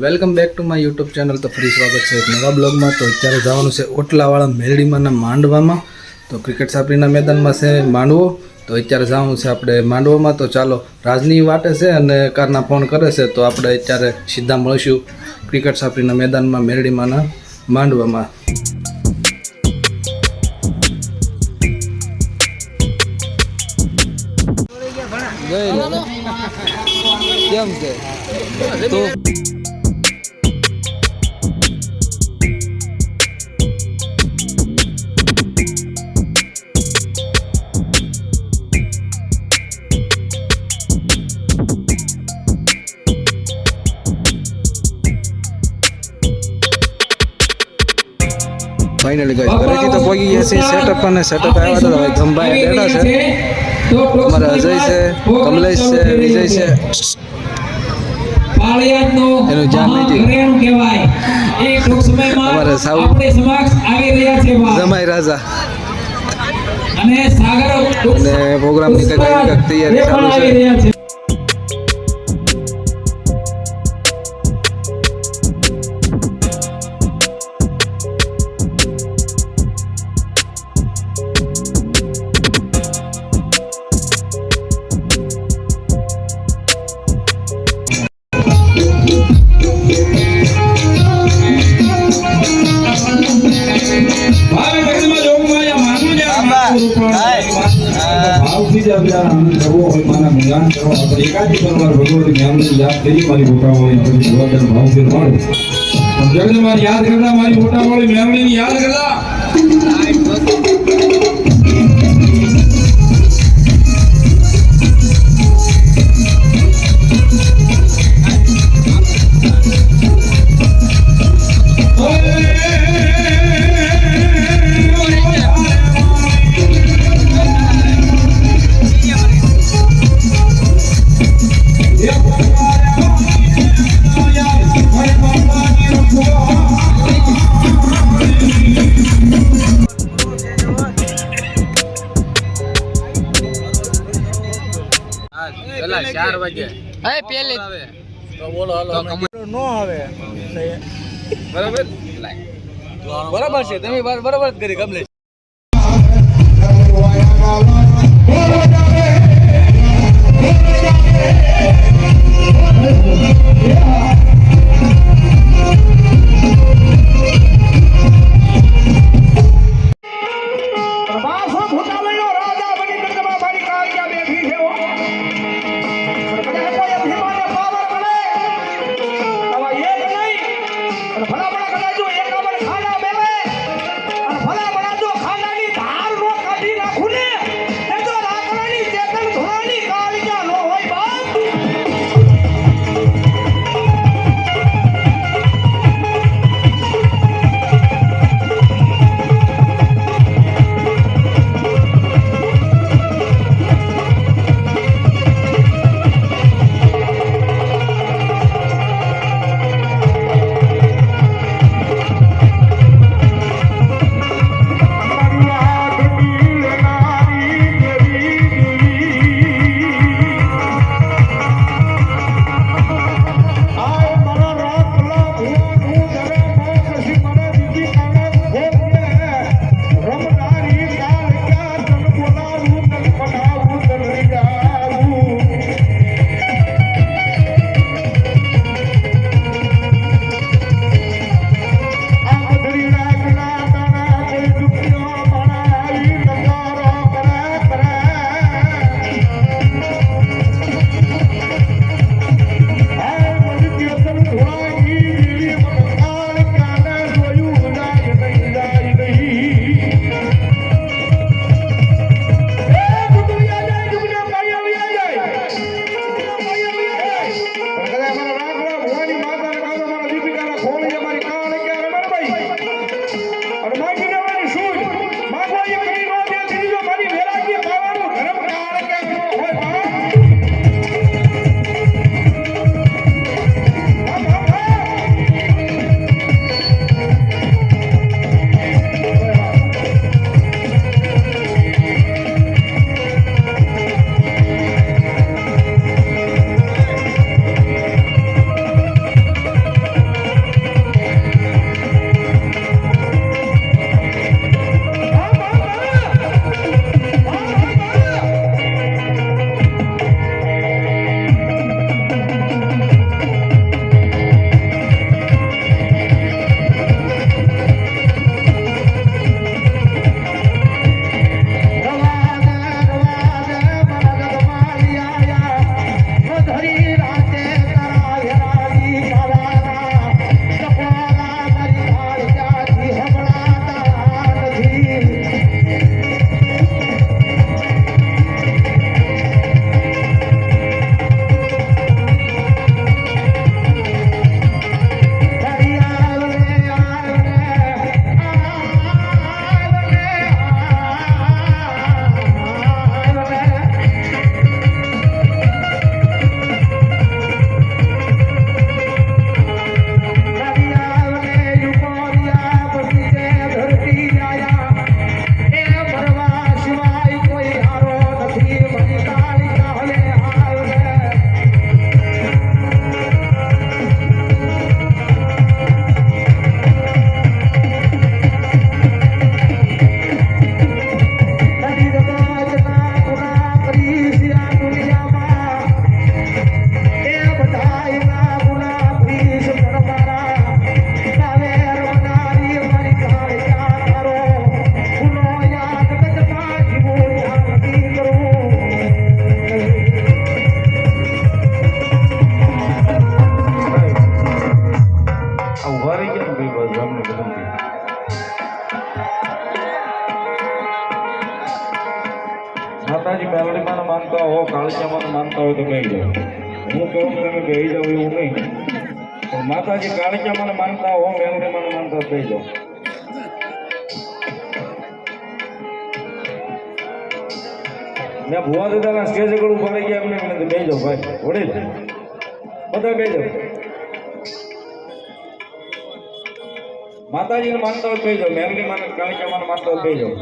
Welcome back to my YouTube channel. તો ફરી સ્વાગત છે એક નવા બ્લોગમાં। તો અત્યારે જવાનું છે ઓટલાવાળા મેરડીમાંના માંડવામાં। તો ક્રિકેટ સાપરીના મેદાનમાં છે માંડવો। તો અત્યારે જવાનું છે આપણે માંડવામાં। તો ચાલો, રાજની વાટે છે અને કારના ફોન કરે છે, તો આપણે અત્યારે સીધા મળીશું ક્રિકેટ સાપરીના મેદાનમાં મેરડીમાંના માંડવામાં। કેમ છે તો फाइनली गाइस घरेથી તો પહોંચી ગયા છે સેટઅપ અને સેટઅપ આવ્યા તો ભાઈ ગંભાઈ બેઠા છે। અમારા અજય છે, કમલેશ છે, વિજય છે, પાળિયાદનો એનું જાન નથી કહેવાય। એક ટૂંક સમયમાં આપણે સમક્ષ આવી રહ્યા છે જમાઈ રાજા અને સાગર અને પ્રોગ્રામની કઈ તૈયારી ચાલુ છે। याद करना हमारी मोटा वाली मेमोरी याद करना। चला 4 वागे ए पहले तो बोलो हालो नो आवे बराबर बराबर છે તમે બરાબર જ કરી કમલેશ। કાળચામાં માનતા હોય તો બેસી જાઓ. હું કહું તમે બેસી જાઓ એવું નહીં, પણ માતાજી કાળચામાં માનતા હો મેલડીમાં માનતા હોય બેસી જાઓ. મેં ભુવા દાદાના સ્ટેજ આગળ ઉભા રહી ગયા એમને મને બેસી જાઓ ભાઈ વડીલ બધા બેસી જાઓ. માતાજીને માનતા હોય બેસી જાઓ, મેલડી માને કાળચામાં માનતા હોય બેસી જાઓ.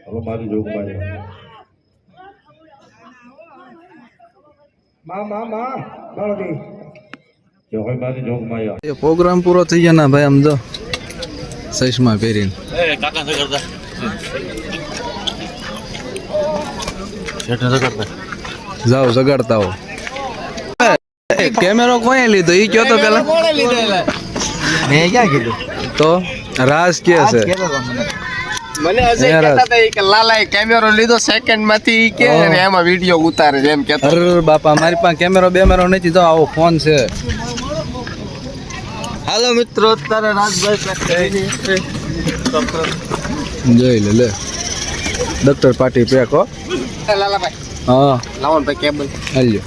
હલો મારી જોગભાઈ પ્રોગ્રામ પૂરો થઈ ગયા ના ભાઈ આમ જો ચશ્મા પહેરીને જાઓ જગાડતા હો. કેમેરો કોણે લીધો ઈ કયો તો પેલા મેં ક્યાં કીધું તો રાજ કે છે મને અજય કહેતા હતા કે લાલાએ કેમેરો લીધો સેકન્ડ માંથી કે ને એમાં વિડિયો ઉતારે છે એમ કહેતા. અરે બાપા મારી પાસે કેમેરો બેમેરો નથી તો આવો ફોન છે. હાલો મિત્રો અત્યારે રાજભાઈ જોઈ લે ડોક્ટર પાટી પેક હો લાલાભાઈ હા લાવો ને ભાઈ કેબલ. હાલ્યો.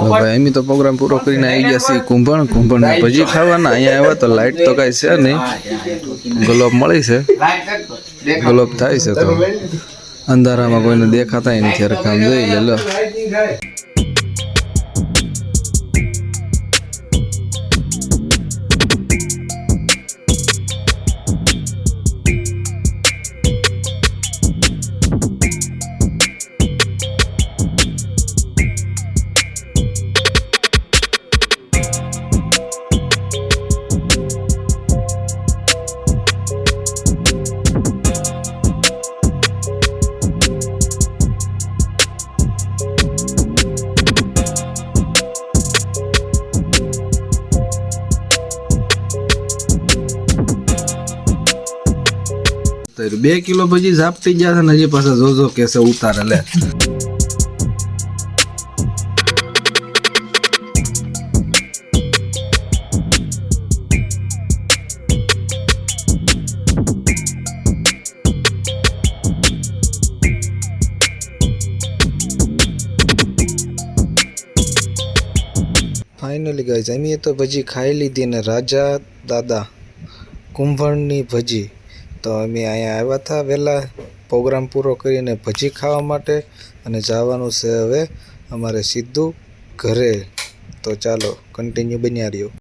ભાઈ એમ તો પ્રોગ્રામ પૂરો કરીને આવી ગયા છીએ કુંભણ ભજી ખાવાના. અહીંયા આવ્યા તો લાઇટ તો કાંઈ છે નહીં, ગુલાબ મળી છે, ગુલાબ થાય છે તો અંધારામાં કોઈને દેખાતા નથી. રકામ જોઈ લે લો. તો 2 કિલો ભજી ઝાપટી ગયા છે ને હજી પાછા જોજો કેસે ઉતારે લે. ફાઇનલી ગાઈઝ અમે તો ભજી ખાઈ લીધી ને રાજા દાદા કુંભણની ભજી. તો અમે અહીંયા આવ્યા હતા વહેલા પ્રોગ્રામ પૂરો કરીને ભજી ખાવા માટે અને જવાનું છે હવે અમારે સીધું ઘરે. તો ચાલો કન્ટિન્યુ બન્યા રહ્યો.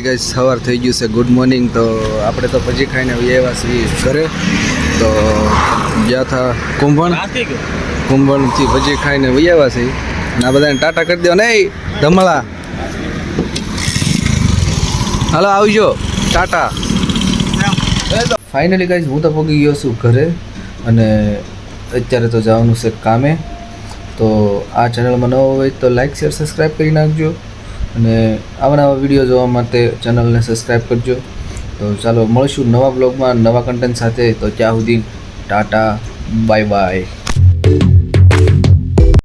ગાઈસ સવાર થઈ ગયું છે. Good morning. તો આપણે તો ભજી ખાઈને આવ્યા છીએ ઘરે. તો ગયા હતા કુંભણથી ભજી ખાઈને આવ્યા છીએ. અને આ બધાને ટાટા કરી દો નહીં ધમળા. હાલો આવજો ટાટા. ફાઇનલી ગાઈસ હું તો પહોંચી ગયો છું ઘરે અને અત્યારે તો જવાનું છે કામે. તો આ ચેનલમાં નવો હોય તો લાઈક શેર સબસ્ક્રાઈબ કરી નાખજો અને આવા નવા વિડીયો જોવા માટે ચેનલને સબસ્ક્રાઈબ કરજો. તો ચાલો મળીશું નવા બ્લોગમાં નવા કન્ટેન્ટ સાથે. તો ત્યાં સુધી ટાટા બાય બાય.